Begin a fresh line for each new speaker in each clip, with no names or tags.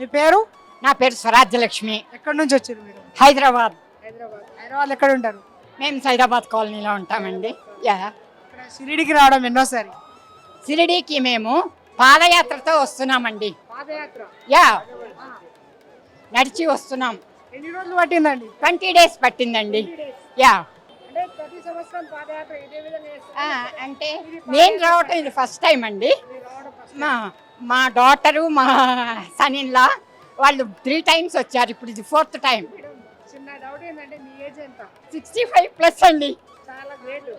మీ పేరు?
నా పేరు స్వరాజ్యలక్ష్మి.
ఎక్కడి నుంచి వచ్చారు మీరు?
హైదరాబాద్.
హైదరాబాద్ ఎక్కడ ఉంటారు?
మేము సైదాబాద్ కాలనీలో ఉంటామండి. యా.
ఇక్కడ షిరిడికి రావడం ఎన్నోసారి?
షిరిడీకి మేము పాదయాత్రతో వస్తున్నామండి.
పాదయాత్ర.
యా, నడిచి వస్తున్నాం.
ఎన్ని రోజులు పట్టిందండి?
20 days పట్టిందండి. యా.
అంటే ప్రతి సంవత్సరం పాదయాత్ర ఇదే విధంగా చేస్తారు?
అంటే నేను రావటం ఇది ఫస్ట్ టైం అండి. మా డాటరు, మా సన్-ఇన్-లా వాళ్ళు 3 times వచ్చారు. ఇప్పుడు ఇది 4th time.
చిన్న డౌట్ ఏంటంటే మీ ఏజ్ ఎంత?
65+ అండి.
చాలా గ్రేట్.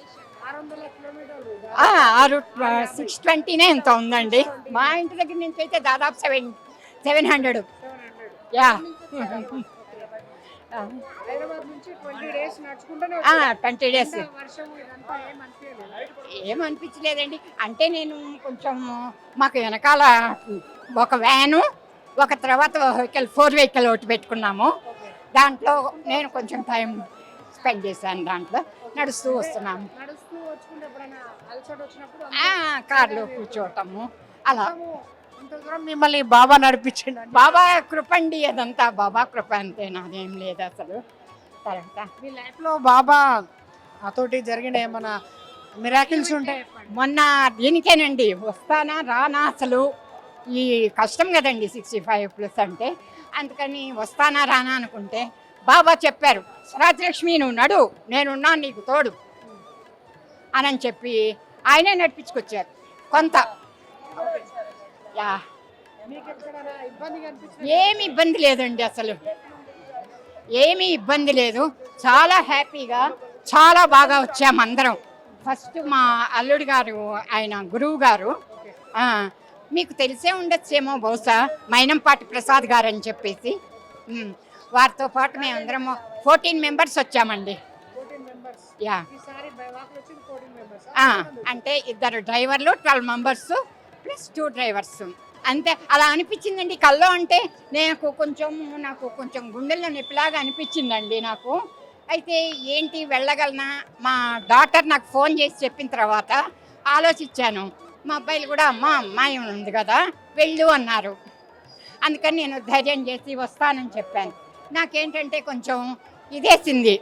600 కిలోమీటర్లు.
620 ఎంత ఉందండి. మా ఇంటి దగ్గర నుంచి అయితే దాదాపు 700. యా.
హైదరాబాద్ నుంచి 20 days నడుచుకుంటూనే
20 days.
వర్షం ఇదంతా ఏమనిపించలేదు?
ఏమనిపించలేదండి. అంటే నేను కొంచెం మాకు వెనకాల ఒక వ్యాను, ఒక తర్వాత వెహికల్ 4 వెహికల్ ఒకటి పెట్టుకున్నాము. దాంట్లో నేను కొంచెం టైం స్పెండ్ చేశాను. దాంట్లో నడుస్తూ వస్తున్నాము.
నడుస్తూ వచ్చుకుంటే ఎప్పుడైనా అలసట వచ్చినప్పుడు
కార్లో కూర్చోవటము అలా.
ఇంత దూరం మిమ్మల్ని బాబా నడిపించండి.
బాబా కృప అండి, అదంతా బాబా కృప అంతే, నాదేం లేదు అసలు. తర్వాత
మీ లైఫ్లో బాబా అతోటి జరిగిన ఏమైనా మిరాకిల్స్ ఉంటాయి?
మొన్న దీనికేనండి, వస్తానా రానా అసలు ఈ కష్టం కదండి 65+ అంటే. అందుకని వస్తానా రానా అనుకుంటే బాబా చెప్పారు, రాజలక్ష్మి నువ్వు నడు, నేనున్నాను నీకు తోడు అని చెప్పి ఆయనే నడిపించుకొచ్చారు కొంత. యా. ఏమి ఇబ్బంది లేదండి, అసలు ఏమీ ఇబ్బంది లేదు. చాలా హ్యాపీగా చాలా బాగా వచ్చాము అందరం. ఫస్ట్ మా అల్లుడు గారు, ఆయన గురువు గారు, మీకు తెలిసే ఉండొచ్చేమో బహుశా, మైనంపాటి ప్రసాద్ గారు అని చెప్పేసి, వారితో పాటు మేమందరము 14 members వచ్చామండి. యా. అంటే 2 డ్రైవర్లు, 12 members ప్లస్ 2 drivers. అంతే. అలా అనిపించిందండి కల్లో. అంటే నాకు కొంచెం గుండెల్లో నొప్పిలాగా అనిపించిందండి నాకు. అయితే ఏంటి వెళ్ళగలనా, మా డాటర్ నాకు ఫోన్ చేసి చెప్పిన తర్వాత ఆలోచించాను. మా అబ్బాయిలు కూడా అమ్మాయి ఉంది కదా వెళ్ళు అన్నారు. అందుకని నేను ధైర్యం చేసి వస్తానని చెప్పాను. నాకేంటంటే కొంచెం ఇదేసింది,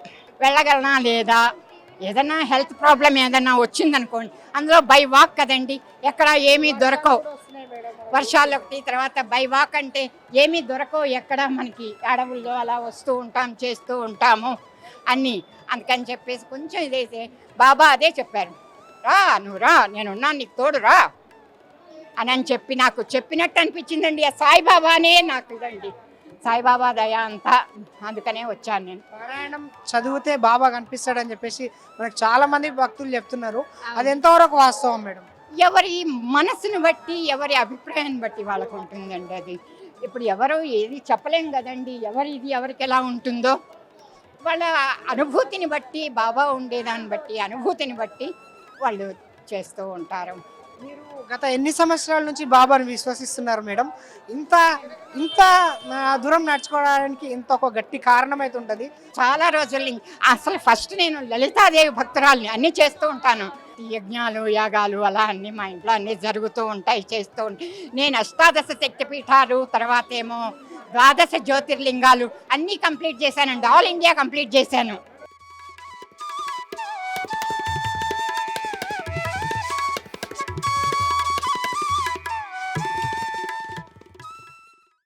వెళ్ళగలనా లేదా, ఏదన్నా హెల్త్ ప్రాబ్లం ఏదన్నా వచ్చిందనుకోండి, అందులో బై వాక్ కదండి, ఎక్కడ ఏమీ దొరకవు. వర్షాలు ఒకటి, తర్వాత బై వాక్ అంటే ఏమీ దొరకవు ఎక్కడ మనకి. అడవుల్లో అలా వస్తూ ఉంటాం, చేస్తూ ఉంటాము అన్నీ. అందుకని చెప్పేసి కొంచెం ఇదైతే బాబా అదే చెప్పారు, రా నువ్వు రా, నేనున్నా నీకు తోడు రా అని చెప్పి నాకు చెప్పినట్టు అనిపించిందండి. ఆ సాయిబాబానే నాకు ఇదండి, సాయిబాబా దయ అంతా. అందుకనే వచ్చాను నేను.
పారాయణం చదివితే బాబా కనిపిస్తాడని చెప్పేసి మనకు చాలా మంది భక్తులు చెప్తున్నారు. అది ఎంతవరకు వాస్తవం మేడం?
ఎవరి మనసును బట్టి, ఎవరి అభిప్రాయాన్ని బట్టి వాళ్ళకు ఉంటుందండి అది. ఇప్పుడు ఎవరు ఏది చెప్పలేం కదండి, ఇది ఎవరికి ఎలా ఉంటుందో. వాళ్ళ అనుభూతిని బట్టి, బాబా ఉండేదాన్ని బట్టి, అనుభూతిని బట్టి వాళ్ళు చేస్తూ ఉంటారు.
మీరు గత ఎన్ని సంవత్సరాల నుంచి బాబాను విశ్వసిస్తున్నారు మేడం? ఇంత దూరం నడుచుకోవడానికి ఇంత ఒక గట్టి కారణం అయితే ఉంటుంది.
చాలా రోజుల నుంచి అసలు ఫస్ట్ నేను లలితాదేవి భక్తురాల్ని, అన్నీ చేస్తూ ఉంటాను. యజ్ఞాలు, యాగాలు అలా అన్నీ మా ఇంట్లో అన్నీ జరుగుతూ ఉంటాయి, చేస్తూ ఉంటాయి. నేను 18 శక్తిపీఠాలు, తర్వాత ఏమో 12 జ్యోతిర్లింగాలు అన్నీ కంప్లీట్ చేశానండి. ఆల్ ఇండియా కంప్లీట్ చేశాను.